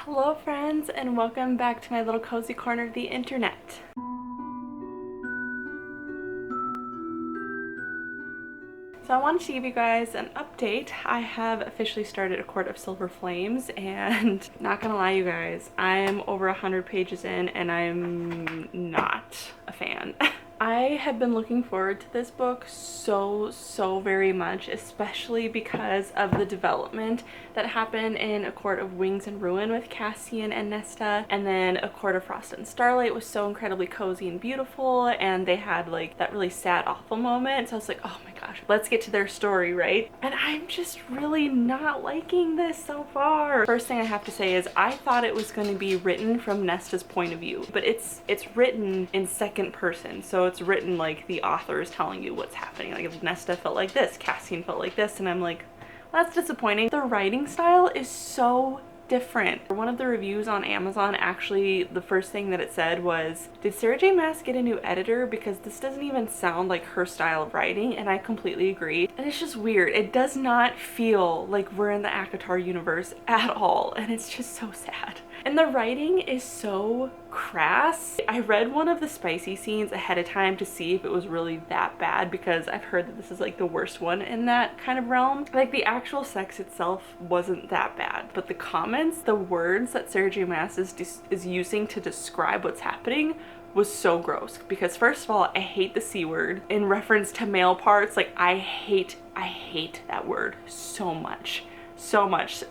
Hello friends, and welcome back to my little cozy corner of the internet. So I wanted to give you guys an update. I have officially started A Court of Silver Flames, and not gonna lie you guys, I'm over 100 pages in and I'm not a fan. I have been looking forward to this book so very much, especially because of the development that happened in A Court of Wings and Ruin with Cassian and Nesta, and then A Court of Frost and Starlight was so incredibly cozy and beautiful, and they had like that really sad awful moment, so I was like, oh my gosh, let's get to their story, right? And I'm just really not liking this so far. First thing I have to say is I thought it was going to be written from Nesta's point of view, but it's written in second person, so it's written like the author is telling you what's happening. Like if Nesta felt like this, Cassian felt like this, and I'm like, well, that's disappointing. The writing style is so different. One of the reviews on Amazon, actually the first thing that it said was, did Sarah J Maas get a new editor, because this doesn't even sound like her style of writing, and I completely agree. And it's just weird. It does not feel like we're in the ACOTAR universe at all, and it's just so sad. And the writing is so crass. I read one of the spicy scenes ahead of time to see if it was really that bad, because I've heard that this is like the worst one in that kind of realm. Like the actual sex itself wasn't that bad, but the comments, the words that Sarah J Maas is using to describe what's happening was so gross. Because first of all, I hate the C word in reference to male parts. Like I hate that word so much,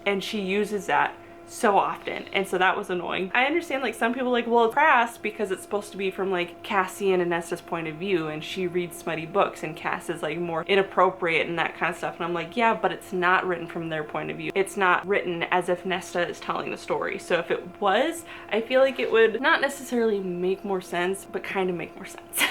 and she uses that so often, and so that was annoying. I understand like some people are like, well, it's crass because it's supposed to be from like Cassian and Nesta's point of view, and she reads smutty books and Cass is like more inappropriate and that kind of stuff, and I'm like, yeah, but it's not written from their point of view. It's not written as if Nesta is telling the story. So if it was, I feel like it would not necessarily make more sense, but kind of make more sense.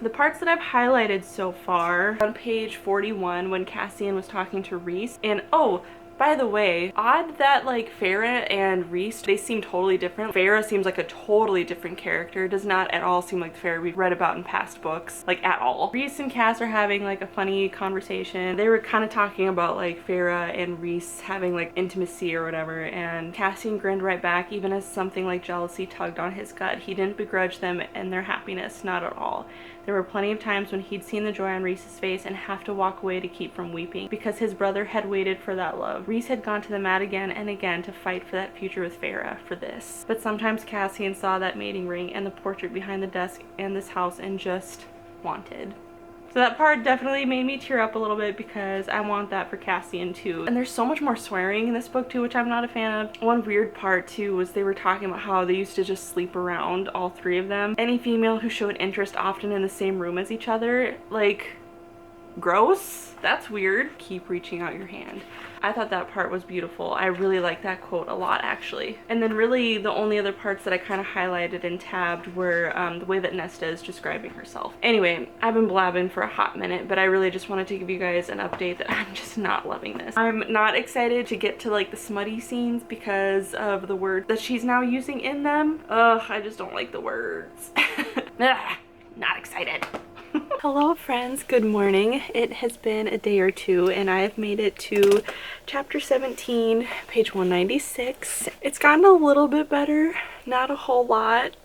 The parts that I've highlighted so far, on page 41 when Cassian was talking to Rhys, and oh, by the way, odd that like Farah and Rhys, they seem totally different. Farah seems like a totally different character. Does not at all seem like the Farah we've read about in past books, like at all. Rhys and Cass are having like a funny conversation. They were kind of talking about like Farah and Rhys having like intimacy or whatever, and Cassian grinned right back, even as something like jealousy tugged on his gut. He didn't begrudge them and their happiness, not at all. There were plenty of times when he'd seen the joy on Rhys's face and have to walk away to keep from weeping, because his brother had waited for that love. Rhys had gone to the mat again and again to fight for that future with Farah, for this. But sometimes Cassian saw that mating ring and the portrait behind the desk and this house and just wanted. So that part definitely made me tear up a little bit, because I want that for Cassian too. And there's so much more swearing in this book too, which I'm not a fan of. One weird part too was they were talking about how they used to just sleep around, all three of them. Any female who showed interest often in the same room as each other. Like, gross? That's weird. Keep reaching out your hand. I thought that part was beautiful. I really like that quote a lot, actually. And then really the only other parts that I kind of highlighted and tabbed were the way that Nesta is describing herself. Anyway, I've been blabbing for a hot minute, but I really just wanted to give you guys an update that I'm just not loving this. I'm not excited to get to like the smutty scenes because of the words that she's now using in them. Ugh, I just don't like the words. Ugh, not excited. Hello friends, good morning. It has been a day or two and I have made it to chapter 17, page 196. It's gotten a little bit better, not a whole lot.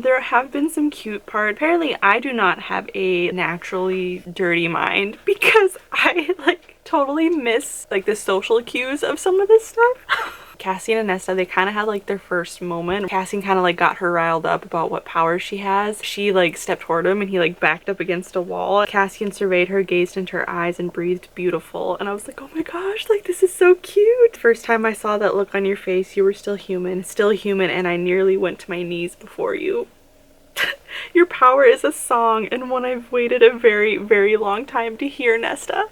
There have been some cute parts. Apparently I do not have a naturally dirty mind, because I like totally miss like the social cues of some of this stuff. Cassian and Nesta, they kind of had like their first moment. Cassian kind of like got her riled up about what powers she has. She like stepped toward him and he like backed up against a wall. Cassian surveyed her, gazed into her eyes, and breathed beautiful. And I was like, oh my gosh, like this is so cute. First time I saw that look on your face, you were still human, and I nearly went to my knees before you. Your power is a song, and one I've waited a very long time to hear, Nesta.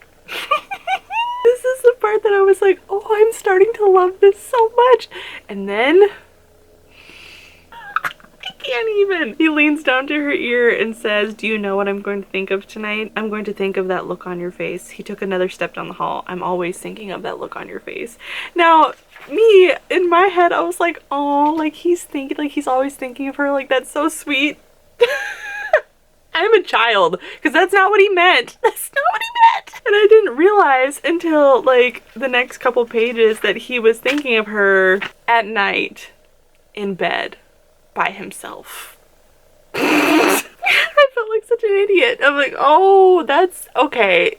This is the part that I was like, oh, I'm starting to love this so much. And then I can't even. He leans down to her ear and says, do you know what I'm going to think of tonight? I'm going to think of that look on your face. He took another step down the hall. I'm always thinking of that look on your face. Now, me, in my head, I was like, oh, like he's thinking, like he's always thinking of her. Like, that's so sweet. I'm a child, because that's not what he meant. That's not what he meant. And I didn't realize until like the next couple pages that he was thinking of her at night in bed by himself. I felt like such an idiot. I'm like, oh, that's okay.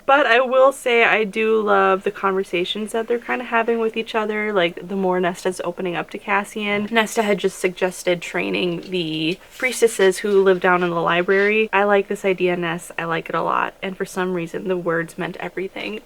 But I will say I do love the conversations that they're kind of having with each other. Like, the more Nesta's opening up to Cassian. Nesta had just suggested training the priestesses who live down in the library. I like this idea, Ness. I like it a lot. And for some reason, the words meant everything.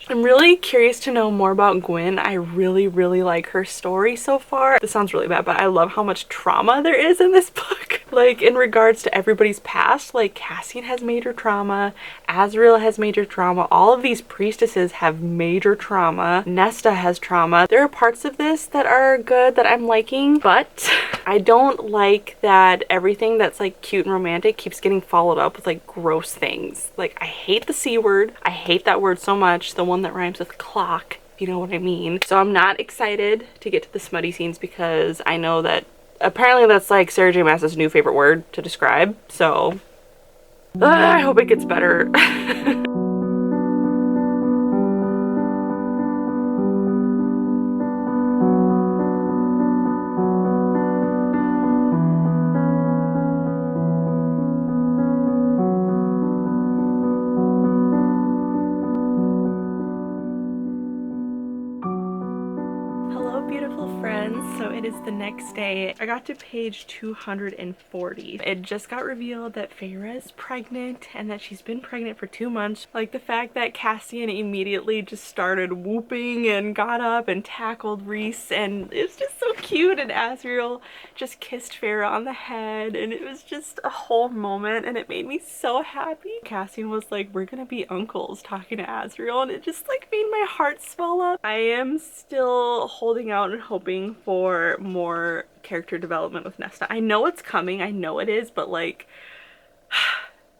I'm really curious to know more about Gwen. I really like her story so far. This sounds really bad, but I love how much trauma there is in this book. Like, in regards to everybody's past, like Cassian has major trauma, Azriel has major trauma, all of these priestesses have major trauma, Nesta has trauma. There are parts of this that are good that I'm liking, but I don't like that everything that's like cute and romantic keeps getting followed up with like gross things. Like, I hate the C word. I hate that word so much. The one that rhymes with clock, if you know what I mean. So I'm not excited to get to the smutty scenes because I know that apparently that's like Sarah J Maas's new favorite word to describe. So I hope it gets better. Beautiful friends, so it is the next day. I got to page 240. It just got revealed that Feyre is pregnant and that she's been pregnant for 2 months. Like, the fact that Cassian immediately just started whooping and got up and tackled Rhys, and it's just so cute, and Azriel just kissed Feyre on the head, and it was just a whole moment, and it made me so happy. Cassian was like, we're gonna be uncles, talking to Azriel, and it just like made my heart swell up. I am still holding out and hoping for more character development with Nesta. I know it's coming, I know it is, but like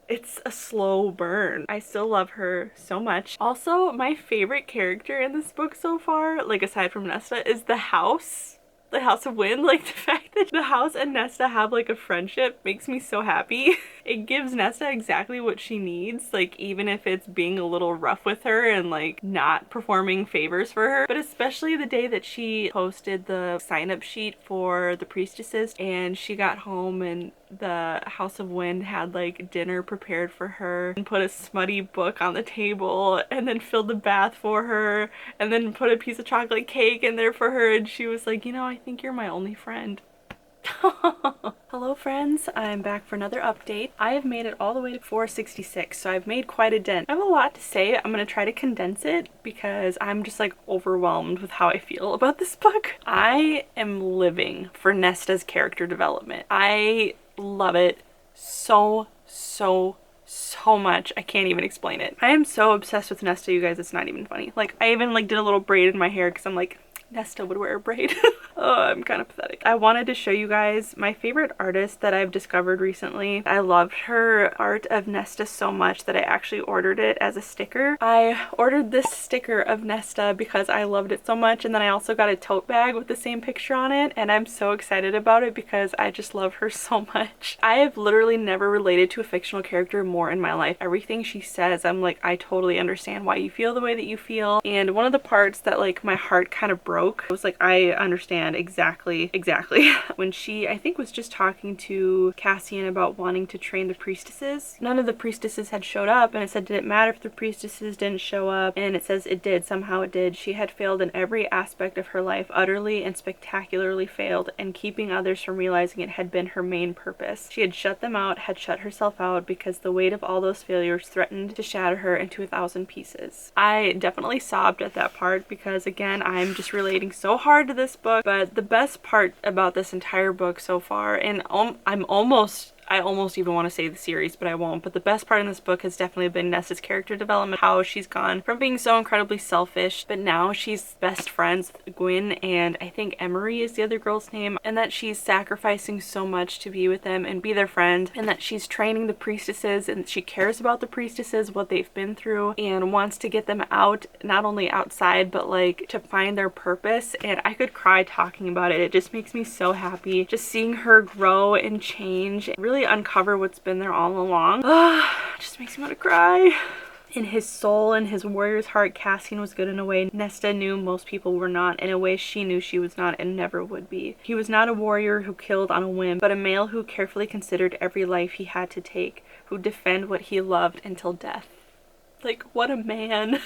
it's a slow burn. I still love her so much. Also, my favorite character in this book so far, like aside from Nesta, is the House of Wind. Like, the fact that the House and Nesta have like a friendship makes me so happy. It gives Nesta exactly what she needs, like, even if it's being a little rough with her and like not performing favors for her. But especially the day that she posted the sign-up sheet for the priestesses and she got home and the House of Wind had like dinner prepared for her and put a smutty book on the table and then filled the bath for her and then put a piece of chocolate cake in there for her, and she was like, you know, I think you're my only friend. Hello friends, I'm back for another update. I have made it all the way to 466, so I've made quite a dent. I have a lot to say. I'm gonna try to condense it because I'm just like overwhelmed with how I feel about this book. I am living for Nesta's character development. I love it so much. I can't even explain it. I am so obsessed with Nesta, you guys, it's not even funny. Like, I even like did a little braid in my hair because I'm like, Nesta would wear a braid. Oh, I'm kind of pathetic. I wanted to show you guys my favorite artist that I've discovered recently. I loved her art of Nesta so much that I actually ordered it as a sticker. I ordered this sticker of Nesta because I loved it so much, and then I also got a tote bag with the same picture on it, and I'm so excited about it because I just love her so much. I have literally never related to a fictional character more in my life. Everything she says, I'm like, I totally understand why you feel the way that you feel. And one of the parts that like my heart kind of broke, I was like, I understand exactly when she, I think, was just talking to Cassian about wanting to train the priestesses. None of the priestesses had showed up, and it said, did it matter if the priestesses didn't show up? And it says it did. Somehow it did. She had failed in every aspect of her life, utterly and spectacularly failed, and keeping others from realizing it had been her main purpose. She had shut them out, had shut herself out, because the weight of all those failures threatened to shatter her into 1,000 pieces. I definitely sobbed at that part because, again, I'm just relating so hard to this book. But the best part about this entire book so far, and I almost even want to say the series, but I won't. But the best part in this book has definitely been Nesta's character development, how she's gone from being so incredibly selfish, but now she's best friends with Gwen, and I think Emery is the other girl's name, and that she's sacrificing so much to be with them and be their friend, and that she's training the priestesses, and she cares about the priestesses, what they've been through, and wants to get them out, not only outside, but like to find their purpose. And I could cry talking about it. It just makes me so happy. Just seeing her grow and change, really uncover what's been there all along. Just makes me want to cry. In his soul and his warrior's heart, Cassian was good in a way Nesta knew most people were not, in a way she knew she was not and never would be. He was not a warrior who killed on a whim, but a male who carefully considered every life he had to take, who defend what he loved until death. Like, what a man.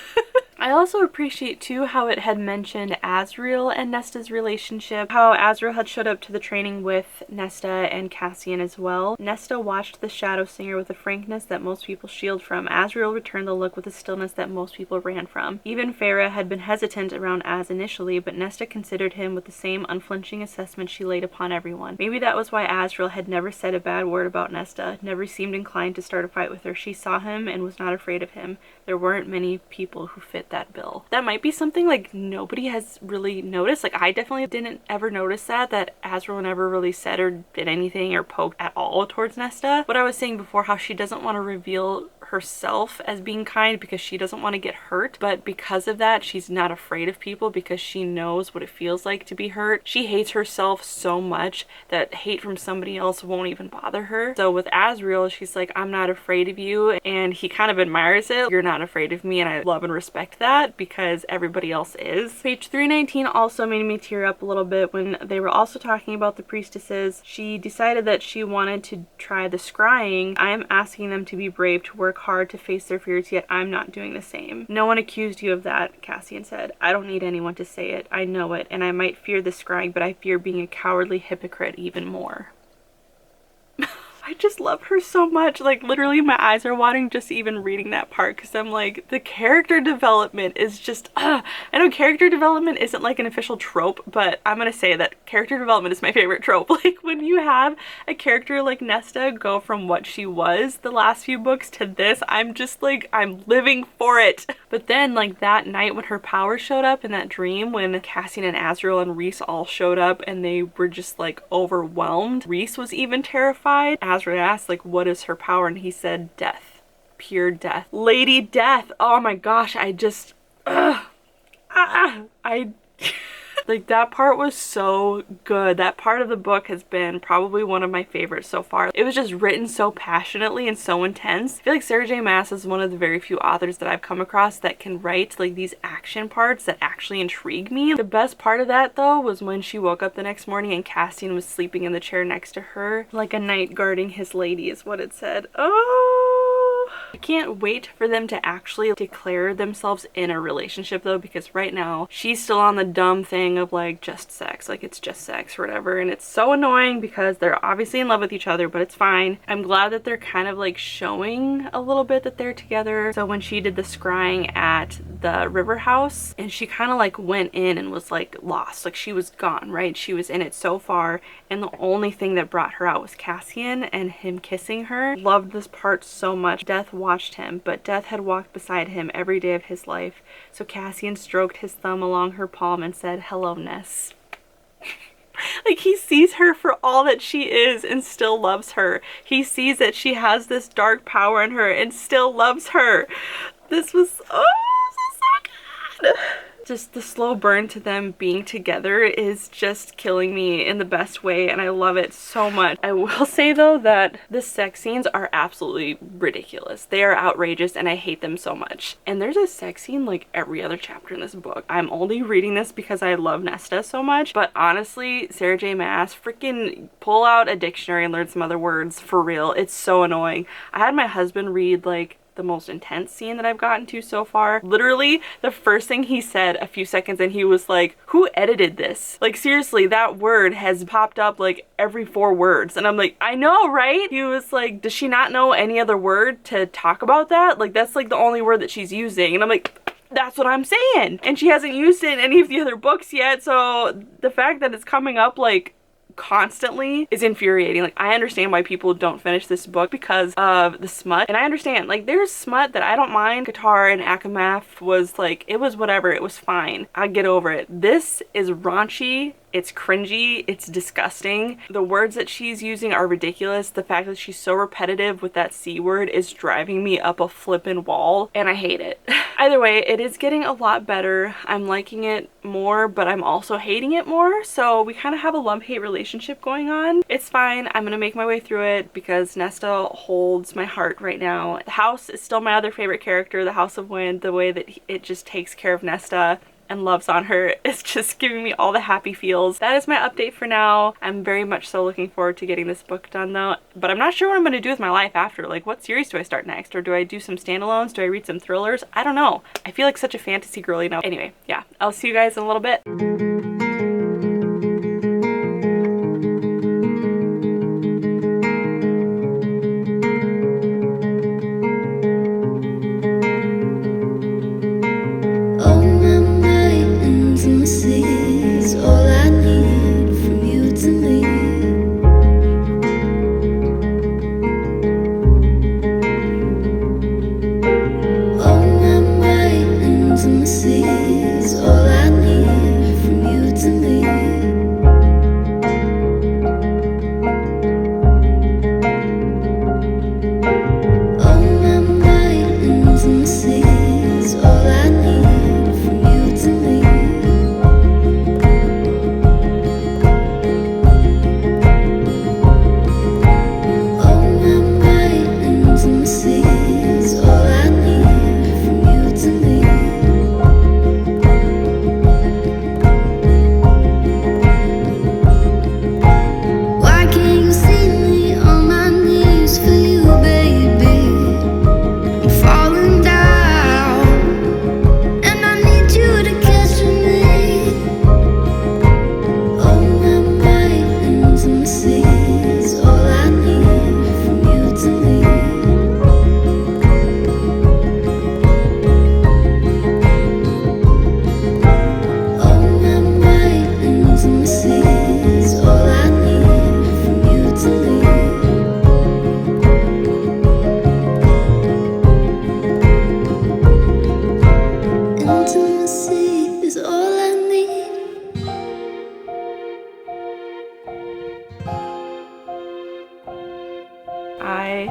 I also appreciate too how it had mentioned Azriel and Nesta's relationship, how Azriel had showed up to the training with Nesta and Cassian as well. Nesta watched the Shadow Singer with a frankness that most people shield from. Azriel returned the look with a stillness that most people ran from. Even Farah had been hesitant around Az initially, but Nesta considered him with the same unflinching assessment she laid upon everyone. Maybe that was why Azriel had never said a bad word about Nesta, never seemed inclined to start a fight with her. She saw him and was not afraid of him. There weren't many people who fit that bill. That might be something like nobody has really noticed. Like, I definitely didn't ever notice that Azriel never really said or did anything or poked at all towards Nesta. What I was saying before, how she doesn't want to reveal herself as being kind because she doesn't want to get hurt, but because of that she's not afraid of people because she knows what it feels like to be hurt. She hates herself so much that hate from somebody else won't even bother her. So with Azriel, she's like, I'm not afraid of you, and he kind of admires it. You're not afraid of me, and I love and respect that because everybody else is. Page 319 also made me tear up a little bit when they were also talking about the priestesses. She decided that she wanted to try the scrying. I am asking them to be brave, to work hard, to face their fears, yet I'm not doing the same. No one accused you of that, Cassian said. I don't need anyone to say it. I know it, and I might fear the scrying, but I fear being a cowardly hypocrite even more. I just love her so much. Like, literally my eyes are watering just even reading that part because I'm like, the character development is just, I know character development isn't like an official trope, but I'm gonna say that character development is my favorite trope. Like, when you have a character like Nesta go from what she was the last few books to this, I'm just like, I'm living for it. But then, like, that night when her power showed up in that dream, when Cassian and Azriel and Rhys all showed up and they were just like overwhelmed. Rhys was even terrified. Azriel asked, like, what is her power? And he said, death. Pure death. Lady Death. Oh my gosh, I just, like, that part was so good. That part of the book has been probably one of my favorites so far. It was just written so passionately and so intense. I feel like Sarah J Maas is one of the very few authors that I've come across that can write like these action parts that actually intrigue me. The best part of that though was when she woke up the next morning and Cassian was sleeping in the chair next to her, like a knight guarding his lady is what it said. Oh, I can't wait for them to actually declare themselves in a relationship though, because right now she's still on the dumb thing of like just sex, like it's just sex or whatever, and it's so annoying because they're obviously in love with each other, but it's fine. I'm glad that they're kind of like showing a little bit that they're together. So when she did the scrying at the river house and she kind of like went in and was like lost, like she was gone, right? She was in it so far and the only thing that brought her out was Cassian and him kissing her. Loved this part so much. Death watched him, but Death had walked beside him every day of his life. So Cassian stroked his thumb along her palm and said, hello, Ness. Like, he sees her for all that she is and still loves her. He sees that she has this dark power in her and still loves her. This was, oh, this is so good. Just the slow burn to them being together is just killing me in the best way, and I love it so much. I will say though that the sex scenes are absolutely ridiculous. They are outrageous and I hate them so much. And there's a sex scene like every other chapter in this book. I'm only reading this because I love Nesta so much, but honestly, Sarah J Maas, freaking pull out a dictionary and learn some other words for real. It's so annoying. I had my husband read like the most intense scene that I've gotten to so far. Literally the first thing he said a few seconds and he was like, who edited this? Like, seriously, that word has popped up like every 4 words and I'm like, I know, right? He was like, does she not know any other word to talk about that? Like, that's like the only word that she's using. And I'm like, that's what I'm saying, and she hasn't used it in any of the other books yet. So the fact that it's coming up like constantly is infuriating. Like, I understand why people don't finish this book because of the smut, and I understand, like, there's smut that I don't mind. Qatar and Akamath was like, it was whatever, it was fine, I get over it. This is raunchy, It's cringy, it's disgusting. The words that she's using are ridiculous. The fact that she's so repetitive with that C word is driving me up a flippin' wall, and I hate it. Either way, it is getting a lot better. I'm liking it more, but I'm also hating it more, so we kind of have a love-hate relationship going on. It's fine. I'm gonna make my way through it because Nesta holds my heart right now. The house is still my other favorite character, the House of Wind. The way that it just takes care of Nesta and loves on her is just giving me all the happy feels. That is my update for now. I'm very much so looking forward to getting this book done though, but I'm not sure what I'm going to do with my life after. Like, what series do I start next? Or do I do some standalones? Do I read some thrillers? I don't know. I feel like such a fantasy girly now. Anyway, yeah, I'll see you guys in a little bit. I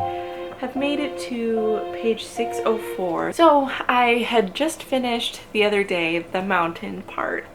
have made it to page 604. So I had just finished the other day the mountain part.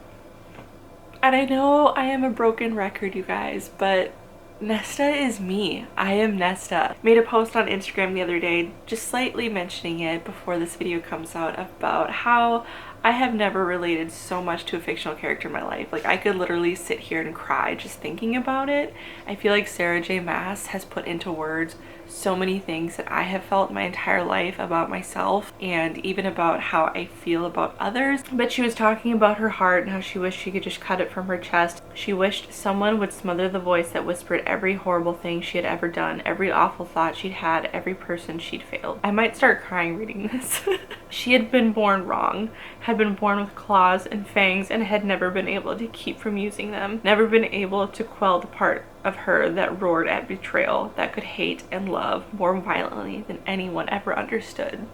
And I know I am a broken record, you guys, but Nesta is me. I am Nesta. Made a post on Instagram the other day just slightly mentioning it before this video comes out about how I have never related so much to a fictional character in my life. Like, I could literally sit here and cry just thinking about it. I feel like Sarah J. Maas has put into words so many things that I have felt my entire life about myself and even about how I feel about others. But she was talking about her heart and how she wished she could just cut it from her chest. She wished someone would smother the voice that whispered every horrible thing she had ever done, every awful thought she'd had, every person she'd failed. I might start crying reading this. She had been born wrong, had been born with claws and fangs, and had never been able to keep from using them, never been able to quell the part of her that roared at betrayal, that could hate and love more violently than anyone ever understood.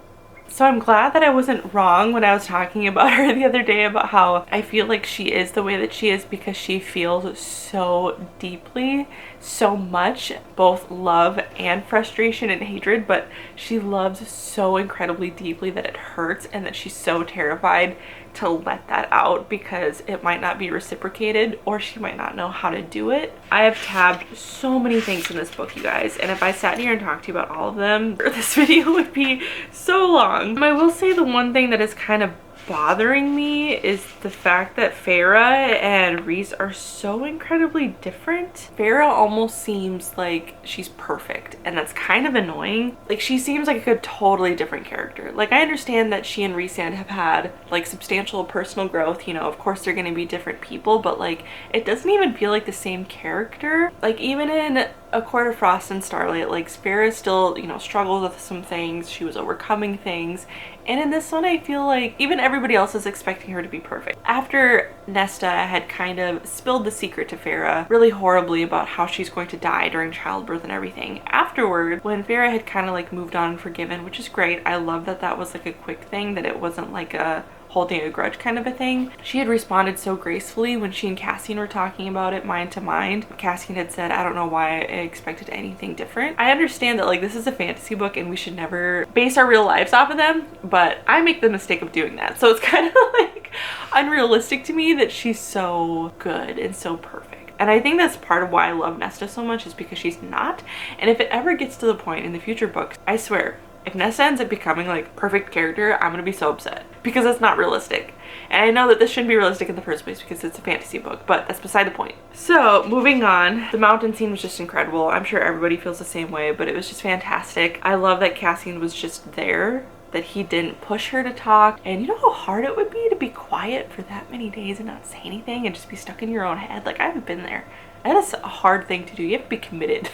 So I'm glad that I wasn't wrong when I was talking about her the other day about how I feel like she is the way that she is because she feels so deeply, so much, both love and frustration and hatred, but she loves so incredibly deeply that it hurts, and that she's so terrified to let that out because it might not be reciprocated or she might not know how to do it. I have tabbed so many things in this book, you guys, and if I sat here and talked to you about all of them, this video would be so long. I will say the one thing that is kind of bothering me is the fact that Farah and Reese are so incredibly different. Farah almost seems like she's perfect, and that's kind of annoying. Like, she seems like a totally different character. Like, I understand that she and Reese have had like substantial personal growth, you know, of course they're going to be different people, but like, it doesn't even feel like the same character. Like, even in A Court of Frost and Starlight, like, Farah still, you know, struggled with some things, she was overcoming things, and in this one I feel like even everybody else is expecting her to be perfect. After Nesta had kind of spilled the secret to Farah really horribly about how she's going to die during childbirth and everything, afterward, when Farah had kind of like moved on and forgiven, which is great, I love that that was like a quick thing, that it wasn't like a holding a grudge kind of a thing. She had responded so gracefully when she and Cassian were talking about it mind to mind. Cassian had said, I don't know why I expected anything different. I understand that like this is a fantasy book and we should never base our real lives off of them, but I make the mistake of doing that. So it's kind of like unrealistic to me that she's so good and so perfect. And I think that's part of why I love Nesta so much, is because she's not. And if it ever gets to the point in the future books, I swear, if Nesta ends up becoming like perfect character, I'm gonna be so upset because that's not realistic. And I know that this shouldn't be realistic in the first place because it's a fantasy book, but that's beside the point. So moving on, the mountain scene was just incredible. I'm sure everybody feels the same way, but it was just fantastic. I love that Cassian was just there, that he didn't push her to talk. And you know how hard it would be to be quiet for that many days and not say anything and just be stuck in your own head? Like, I haven't been there. That is a hard thing to do. You have to be committed.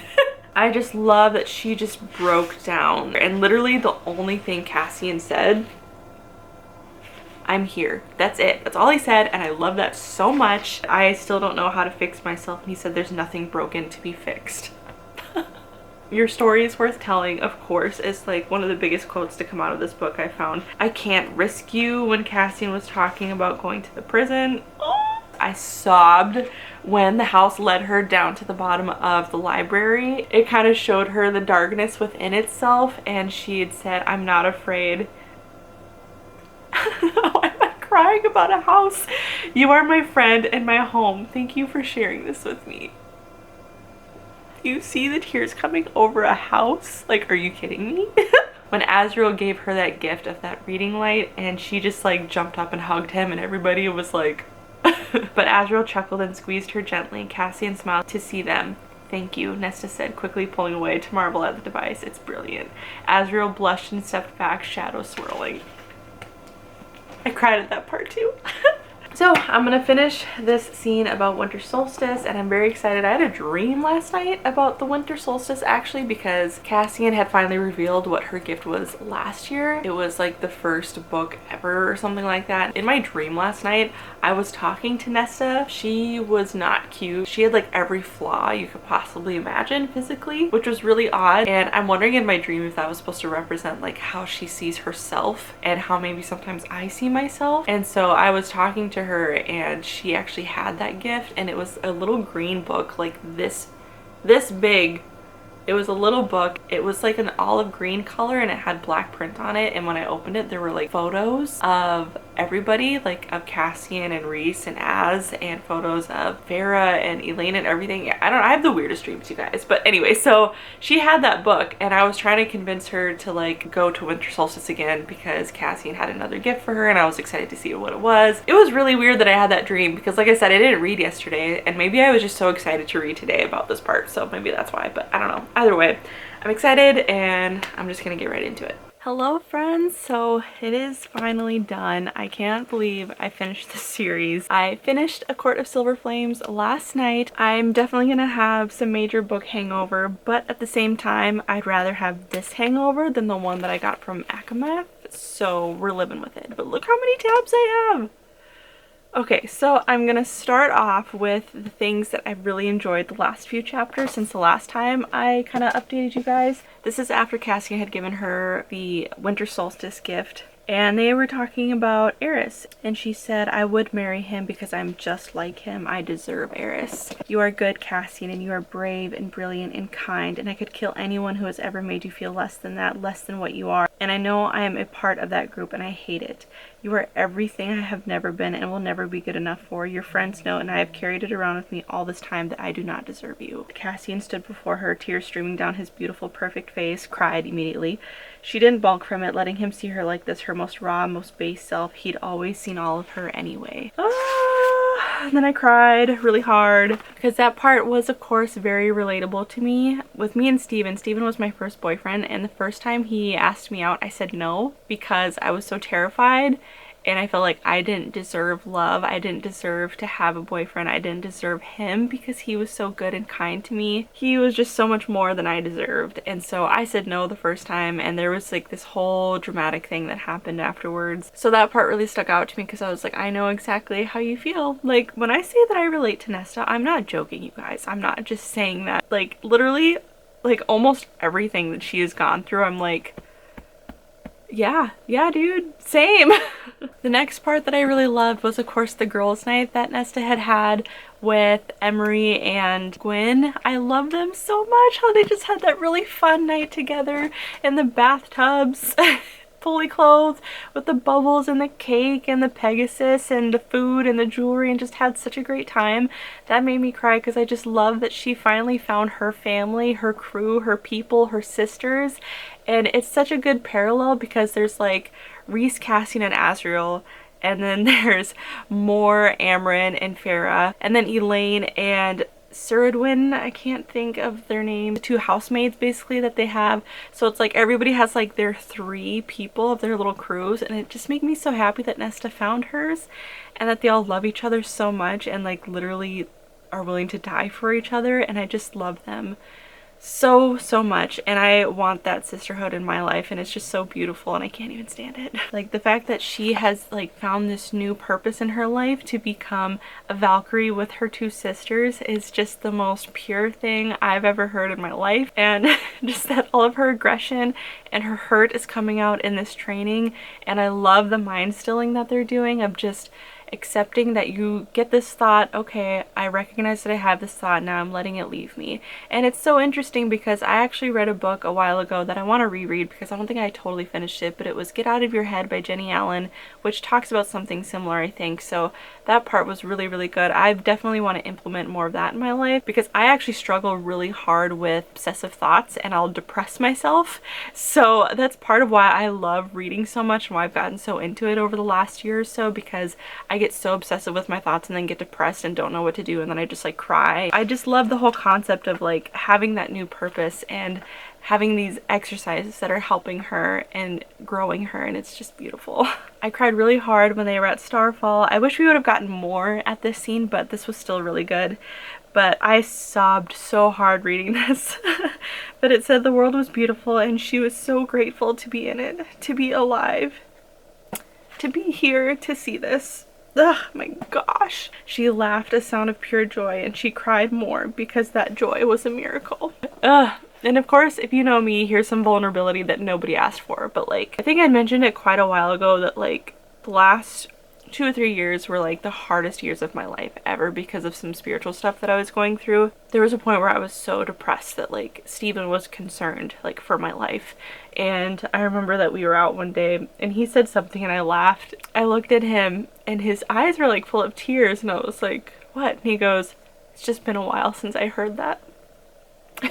I just love that she just broke down, and literally the only thing Cassian said, I'm here. That's it. That's all he said, and I love that so much. I still don't know how to fix myself, and he said there's nothing broken to be fixed. Your story is worth telling, of course, is like one of the biggest quotes to come out of this book I found. I can't risk you, when Cassian was talking about going to the prison. Oh, I sobbed when the house led her down to the bottom of the library. It kind of showed her the darkness within itself, and she had said, I'm not afraid. Why am I crying about a house? You are my friend and my home. Thank you for sharing this with me. You see the tears coming over a house? Like, are you kidding me? When Azriel gave her that gift of that reading light, and she just like jumped up and hugged him, and everybody was like, but Azriel chuckled and squeezed her gently. Cassian smiled to see them. Thank you, Nesta said, quickly pulling away to marvel at the device. It's brilliant. Azriel blushed and stepped back, shadow swirling. I cried at that part too. So I'm gonna finish this scene about winter solstice, and I'm very excited. I had a dream last night about the winter solstice, actually, because Cassian had finally revealed what her gift was last year. It was like the first book ever or something like that. In my dream last night, I was talking to Nesta. She was not cute. She had like every flaw you could possibly imagine physically, which was really odd. And I'm wondering in my dream if that was supposed to represent like how she sees herself and how maybe sometimes I see myself. And so I was talking to her, and she actually had that gift, and it was a little green book like this big. It was a little book. It was like an olive green color, and it had black print on it, and when I opened it there were like photos of everybody, like of Cassian and Reese and Az, and photos of Farah and Elaine and everything. I have the weirdest dreams, you guys. But anyway, so she had that book, and I was trying to convince her to like go to winter solstice again because Cassian had another gift for her, and I was excited to see what it was. It was really weird that I had that dream because, like I said, I didn't read yesterday, and maybe I was just so excited to read today about this part, so maybe that's why, but I don't know. Either way, I'm excited, and I'm just gonna get right into it. Hello friends, so it is finally done. I can't believe I finished this series. I finished A Court of Silver Flames last night. I'm definitely gonna have some major book hangover, but at the same time, I'd rather have this hangover than the one that I got from Akamath, so we're living with it. But look how many tabs I have! Okay, so I'm gonna start off with the things that I've really enjoyed the last few chapters since the last time I kind of updated you guys. This is after Cassian had given her the winter solstice gift, and they were talking about Eris, and she said, I would marry him because I'm just like him. I deserve Eris. You are good, Cassian, and you are brave and brilliant and kind, and I could kill anyone who has ever made you feel less than that, less than what you are. And I know I am a part of that group, and I hate it. You are everything I have never been and will never be good enough for. Your friends know, and I have carried it around with me all this time that I do not deserve you. Cassian stood before her, tears streaming down his beautiful, perfect face, cried immediately. She didn't balk from it, letting him see her like this, her most raw, most base self. He'd always seen all of her anyway. And then I cried really hard because that part was, of course, very relatable to me. With me and Steven. Steven was my first boyfriend, and the first time he asked me out, I said no because I was so terrified. And I felt like I didn't deserve love. I didn't deserve to have a boyfriend. I didn't deserve him because he was so good and kind to me. He was just so much more than I deserved. And so I said no the first time, and there was like this whole dramatic thing that happened afterwards. So that part really stuck out to me because I was like, I know exactly how you feel. Like, when I say that I relate to Nesta, I'm not joking, you guys. I'm not just saying that. Like, literally, like almost everything that she has gone through, I'm like, yeah, dude, same. The next part that I really loved was, of course, the girls' night that Nesta had with Emery and Gwyn. I love them so much, how they just had that really fun night together in the bathtubs. Fully clothed with the bubbles and the cake and the Pegasus and the food and the jewelry, and just had such a great time. That made me cry because I just love that she finally found her family, her crew, her people, her sisters. And it's such a good parallel because there's like Reese, Cassian, and Azriel, and then there's more Amryn and Farah, and then Elaine and Ceridwen, I can't think of their name, the two housemaids basically that they have. So it's like everybody has like their 3 people of their little crews, and it just made me so happy that Nesta found hers and that they all love each other so much and like literally are willing to die for each other, and I just love them so much, and I want that sisterhood in my life, and it's just so beautiful, and I can't even stand it. Like the fact that she has like found this new purpose in her life to become a Valkyrie with her 2 sisters is just the most pure thing I've ever heard in my life. And just that all of her aggression and her hurt is coming out in this training, and I love the mind stilling that they're doing of just accepting that you get this thought, okay, I recognize that I have this thought, now I'm letting it leave me. And it's so interesting because I actually read a book a while ago that I want to reread because I don't think I totally finished it, but it was Get Out of Your Head by Jenny Allen, which talks about something similar, I think. So that part was really good. I definitely want to implement more of that in my life because I actually struggle really hard with obsessive thoughts and I'll depress myself. So that's part of why I love reading so much and why I've gotten so into it over the last year or so, because I get so obsessive with my thoughts and then get depressed and don't know what to do, and then I just like cry. I just love the whole concept of like having that new purpose and having these exercises that are helping her and growing her, and it's just beautiful. I cried really hard when they were at Starfall. I wish we would have gotten more at this scene, but this was still really good. But I sobbed so hard reading this. But it said the world was beautiful and she was so grateful to be in it, to be alive, to be here to see this. Ugh, my gosh. She laughed a sound of pure joy, and she cried more because that joy was a miracle. Ugh. And of course, if you know me, here's some vulnerability that nobody asked for, but like, I think I mentioned it quite a while ago that like the last 2 or 3 years were like the hardest years of my life ever because of some spiritual stuff that I was going through. There was a point where I was so depressed that like Stephen was concerned like for my life. And I remember that we were out one day and he said something and I laughed. I looked at him and his eyes were like full of tears, and I was like, what? And he goes, it's just been a while since I heard that. And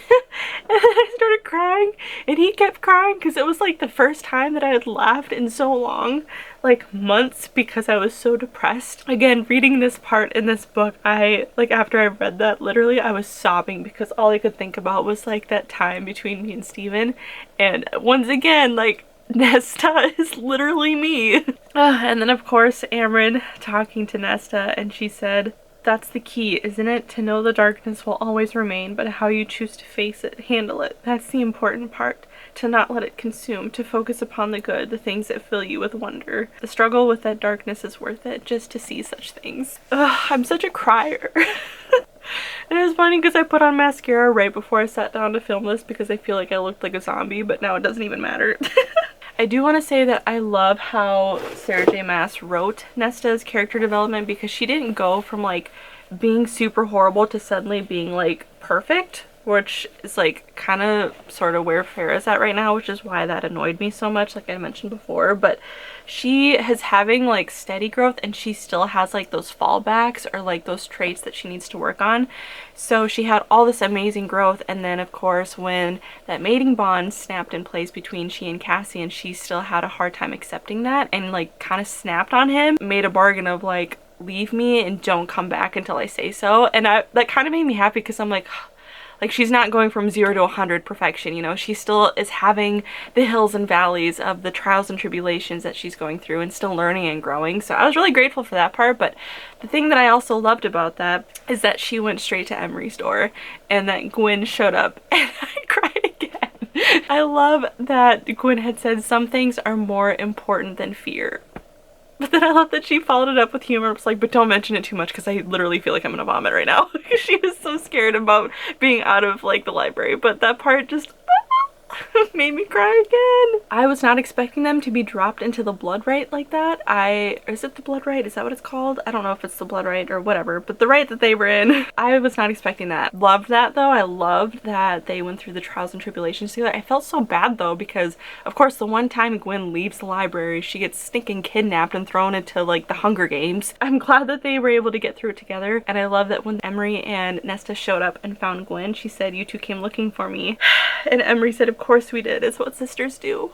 then I started crying and he kept crying because it was like the first time that I had laughed in so long, like months, because I was so depressed. Again, reading this part in this book, after I read that, literally I was sobbing because all I could think about was like that time between me and Steven. And once again, like, Nesta is literally me. And then of course Amryn talking to Nesta, and she said, that's the key, isn't it? To know the darkness will always remain, but how you choose to face it, handle it, that's the important part. To not let it consume, to focus upon the good, the things that fill you with wonder. The struggle with that darkness is worth it, just to see such things. Ugh, I'm such a crier. And it was funny because I put on mascara right before I sat down to film this because I feel like I looked like a zombie, but now it doesn't even matter. I do want to say that I love how Sarah J. Maas wrote Nesta's character development, because she didn't go from like being super horrible to suddenly being like perfect, which is like kind of sort of where Farah's at right now, which is why that annoyed me so much, like I mentioned before. But she is having like steady growth, and she still has like those fallbacks or like those traits that she needs to work on. So she had all this amazing growth, and then of course when that mating bond snapped in place between she and Cassian, she still had a hard time accepting that and like kind of snapped on him, made a bargain of like, leave me and don't come back until I say so. And that kind of made me happy because I'm like she's not going from 0 to 100 perfection, you know. She still is having the hills and valleys of the trials and tribulations that she's going through and still learning and growing. So I was really grateful for that part. But the thing that I also loved about that is that she went straight to Emery's door and that Gwyn showed up, and I cried again. I love that Gwyn had said some things are more important than fear. But then I love that she followed it up with humor. It was like, but don't mention it too much because I literally feel like I'm gonna vomit right now. She was so scared about being out of like the library. But that part just, Made me cry again. I was not expecting them to be dropped into the blood right like that. Is it the blood right? Is that what it's called? I don't know if it's the blood right or whatever, but the right that they were in. I was not expecting that. Loved that though. I loved that they went through the trials and tribulations together. I felt so bad though because of course the one time Gwen leaves the library, she gets stinking kidnapped and thrown into like the Hunger Games. I'm glad that they were able to get through it together, and I love that when Emery and Nesta showed up and found Gwen, she said, "You two came looking for me." And Emery said, "Of course we did. It's what sisters do."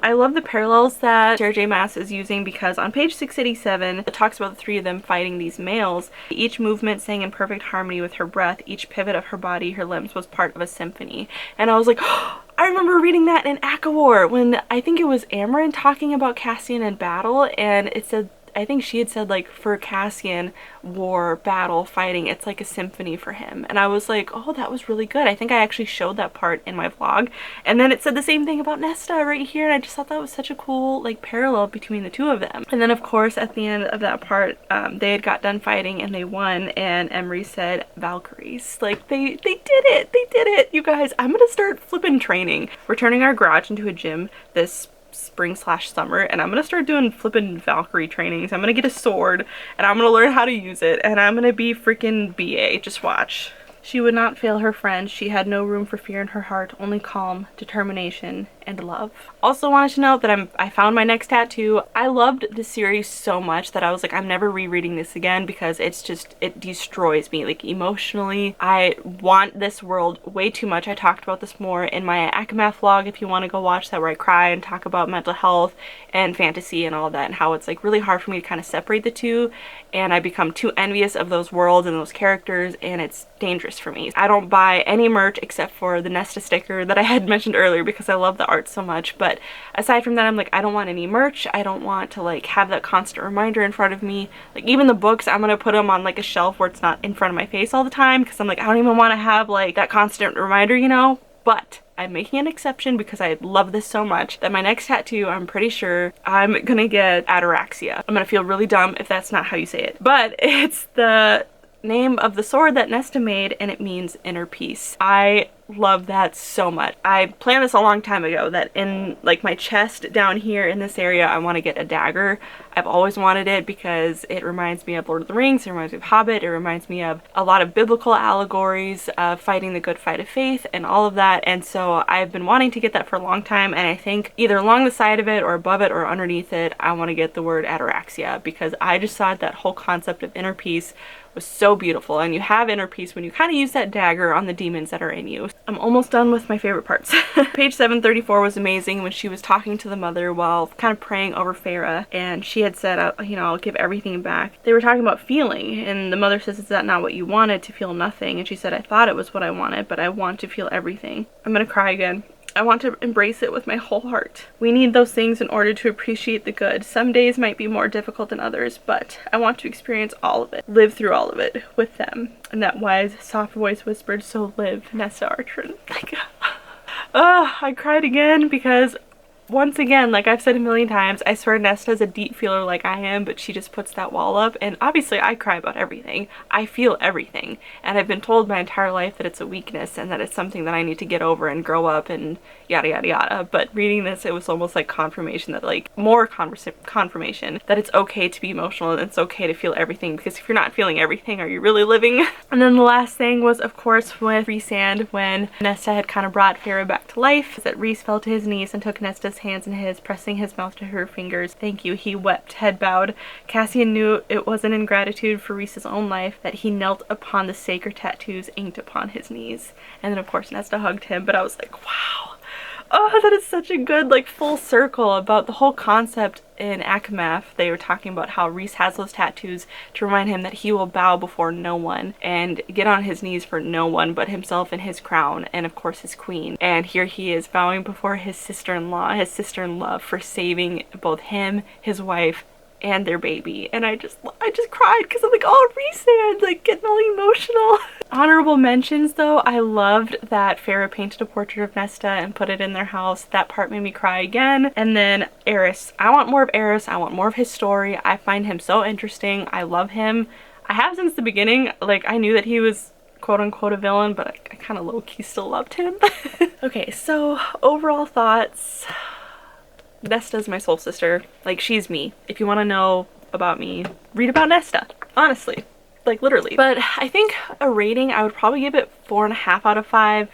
I love the parallels that Sarah J. Maas is using because on page 687 it talks about the three of them fighting these males. Each movement sang in perfect harmony with her breath. Each pivot of her body, her limbs was part of a symphony. And I was like, oh, I remember reading that in Akawar when I think it was Amarin talking about Cassian in battle, and it said, I think she had said like for Cassian, war, battle, fighting, it's like a symphony for him. And I was like, oh, that was really good. I think I actually showed that part in my vlog. And then it said the same thing about Nesta right here, and I just thought that was such a cool like parallel between the two of them. And then of course at the end of that part, they had got done fighting and they won, and Emery said Valkyries. Like they did it. They did it. You guys, I'm gonna start flipping training. We're turning our garage into a gym this spring/summer, and I'm gonna start doing flipping Valkyrie trainings. I'm gonna get a sword and I'm gonna learn how to use it, and I'm gonna be freaking BA. Just watch. She would not fail her friends. She had no room for fear in her heart, only calm, determination, and love. Also wanted to note that I found my next tattoo. I loved this series so much that I was like, I'm never rereading this again because it's just, it destroys me. Like emotionally, I want this world way too much. I talked about this more in my Akamath vlog if you want to go watch that, where I cry and talk about mental health and fantasy and all that, and how it's like really hard for me to kind of separate the two, and I become too envious of those worlds and those characters, and it's dangerous for me. I don't buy any merch except for the Nesta sticker that I had mentioned earlier because I love the art so much, but aside from that, I'm like, I don't want any merch. I don't want to like have that constant reminder in front of me. Like even the books, I'm gonna put them on like a shelf where it's not in front of my face all the time because I'm like, I don't even want to have like that constant reminder, you know? But I'm making an exception because I love this so much that my next tattoo, I'm pretty sure I'm gonna get ataraxia. I'm gonna feel really dumb if that's not how you say it, but it's the name of the sword that Nesta made, and it means inner peace. I love that so much. I planned this a long time ago that in like my chest down here in this area I want to get a dagger. I've always wanted it because it reminds me of Lord of the Rings, it reminds me of Hobbit, it reminds me of a lot of biblical allegories of fighting the good fight of faith and all of that, and so I've been wanting to get that for a long time, and I think either along the side of it or above it or underneath it I want to get the word ataraxia because I just thought that whole concept of inner peace was so beautiful, and you have inner peace when you kind of use that dagger on the demons that are in you. I'm almost done with my favorite parts. Page 734 was amazing when she was talking to the mother while kind of praying over Farah, and she had said, you know, I'll give everything back. They were talking about feeling, and the mother says, is that not what you wanted, to feel nothing? And she said, I thought it was what I wanted, but I want to feel everything. I'm gonna cry again. I want to embrace it with my whole heart. We need those things in order to appreciate the good. Some days might be more difficult than others, but I want to experience all of it, live through all of it with them. And that wise, soft voice whispered, so live, Nesta Artrin. Like, I cried again because once again, like I've said a million times, I swear Nesta's a deep feeler like I am, but she just puts that wall up, and obviously I cry about everything. I feel everything, and I've been told my entire life that it's a weakness and that it's something that I need to get over and grow up and yada yada yada, but reading this, it was almost like confirmation that more confirmation that it's okay to be emotional and it's okay to feel everything, because if you're not feeling everything, are you really living? And then the last thing was, of course, with Rhysand, when Nesta had kind of brought Farah back to life, that Rhys fell to his knees and took Nesta's hands in his, pressing his mouth to her fingers. Thank you, he wept, head bowed. Cassian knew it wasn't in gratitude for Rhys's own life that he knelt upon the sacred tattoos inked upon his knees. And then of course Nesta hugged him, but I was like, wow. Oh, that is such a good like full circle about the whole concept in Akamath. They were talking about how Rhys has those tattoos to remind him that he will bow before no one and get on his knees for no one but himself and his crown and of course his queen. And here he is bowing before his sister-in-law, his sister-in-love, for saving both him, his wife, and their baby. And I just cried because I'm like, oh, Rhysand, like getting all emotional. Honorable mentions though, I loved that Farah painted a portrait of Nesta and put it in their house. That part made me cry again. And then Eris, I want more of Eris. I want more of his story. I find him so interesting. I love him. I have since the beginning. Like I knew that he was quote unquote a villain, but I kind of low-key still loved him. Okay, so overall thoughts. Nesta's my soul sister. Like, she's me. If you want to know about me, read about Nesta. Honestly. Like, literally. But I think a rating, I would probably give it 4.5 out of 5.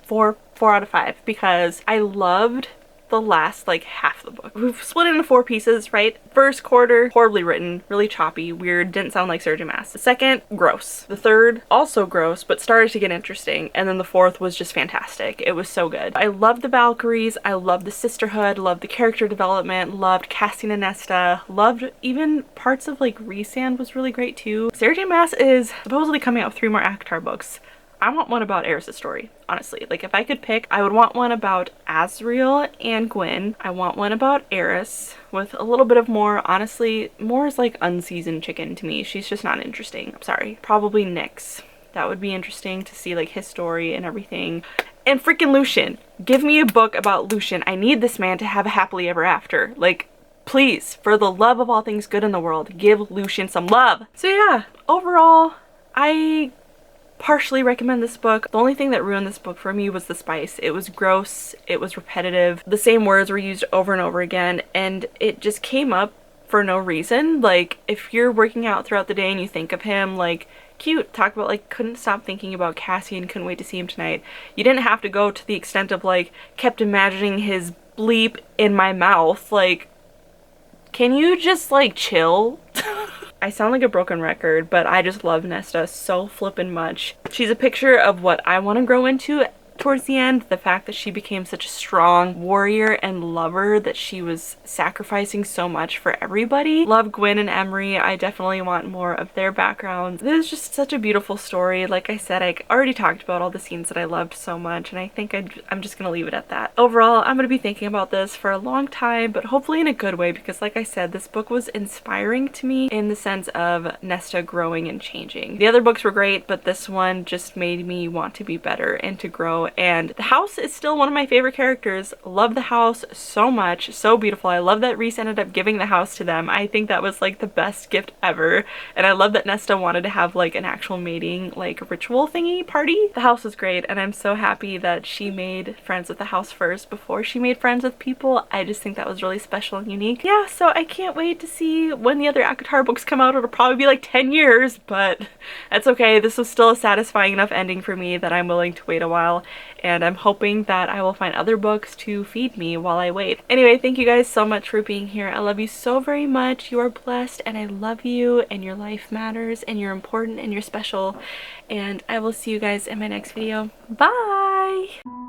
Four out of 5, because I loved the last like half of the book. We've split it into 4 pieces, right? First quarter, horribly written, really choppy, weird, didn't sound like surgeon mask. The second, gross. The third, also gross, but started to get interesting. And then the fourth was just fantastic. It was so good. I loved the Valkyries, I loved the sisterhood, loved the character development, loved casting a Nesta, loved even parts of like Rhysand was really great too. Surgeon mask is supposedly coming out with 3 more ACOTAR books. I want one about Eris's story, honestly. Like, if I could pick, I would want one about Azriel and Gwyn. I want one about Eris with a little bit of more, honestly, more is like unseasoned chicken to me. She's just not interesting. I'm sorry. Probably Nyx. That would be interesting to see like his story and everything. And freaking Lucian. Give me a book about Lucian. I need this man to have a happily ever after. Like, please, for the love of all things good in the world, give Lucian some love. So yeah, overall, I partially recommend this book. The only thing that ruined this book for me was the spice. It was gross, it was repetitive, the same words were used over and over again, and it just came up for no reason. Like, if you're working out throughout the day and you think of him, like, cute, talk about like couldn't stop thinking about Cassian, couldn't wait to see him tonight. You didn't have to go to the extent of like kept imagining his bleep in my mouth. Like, can you just like chill? I sound like a broken record, but I just love Nesta so flippin' much. She's a picture of what I want to grow into towards the end. The fact that she became such a strong warrior and lover, that she was sacrificing so much for everybody. Love Gwyn and Emery. I definitely want more of their backgrounds. This is just such a beautiful story. Like I said, I already talked about all the scenes that I loved so much, and I think I'm just gonna leave it at that. Overall, I'm gonna be thinking about this for a long time, but hopefully in a good way, because like I said, this book was inspiring to me in the sense of Nesta growing and changing. The other books were great, but this one just made me want to be better and to grow. And the house is still one of my favorite characters. Love the house so much, so beautiful. I love that Rhys ended up giving the house to them. I think that was like the best gift ever. And I love that Nesta wanted to have like an actual mating like ritual thingy party. The house was great, and I'm so happy that she made friends with the house first before she made friends with people. I just think that was really special and unique. Yeah, so I can't wait to see when the other ACOTAR books come out. It'll probably be like 10 years, but that's okay. This was still a satisfying enough ending for me that I'm willing to wait a while. And I'm hoping that I will find other books to feed me while I wait. Anyway, thank you guys so much for being here. I love you so very much. You are blessed, and I love you, and your life matters, and you're important, and you're special. And I will see you guys in my next video. Bye!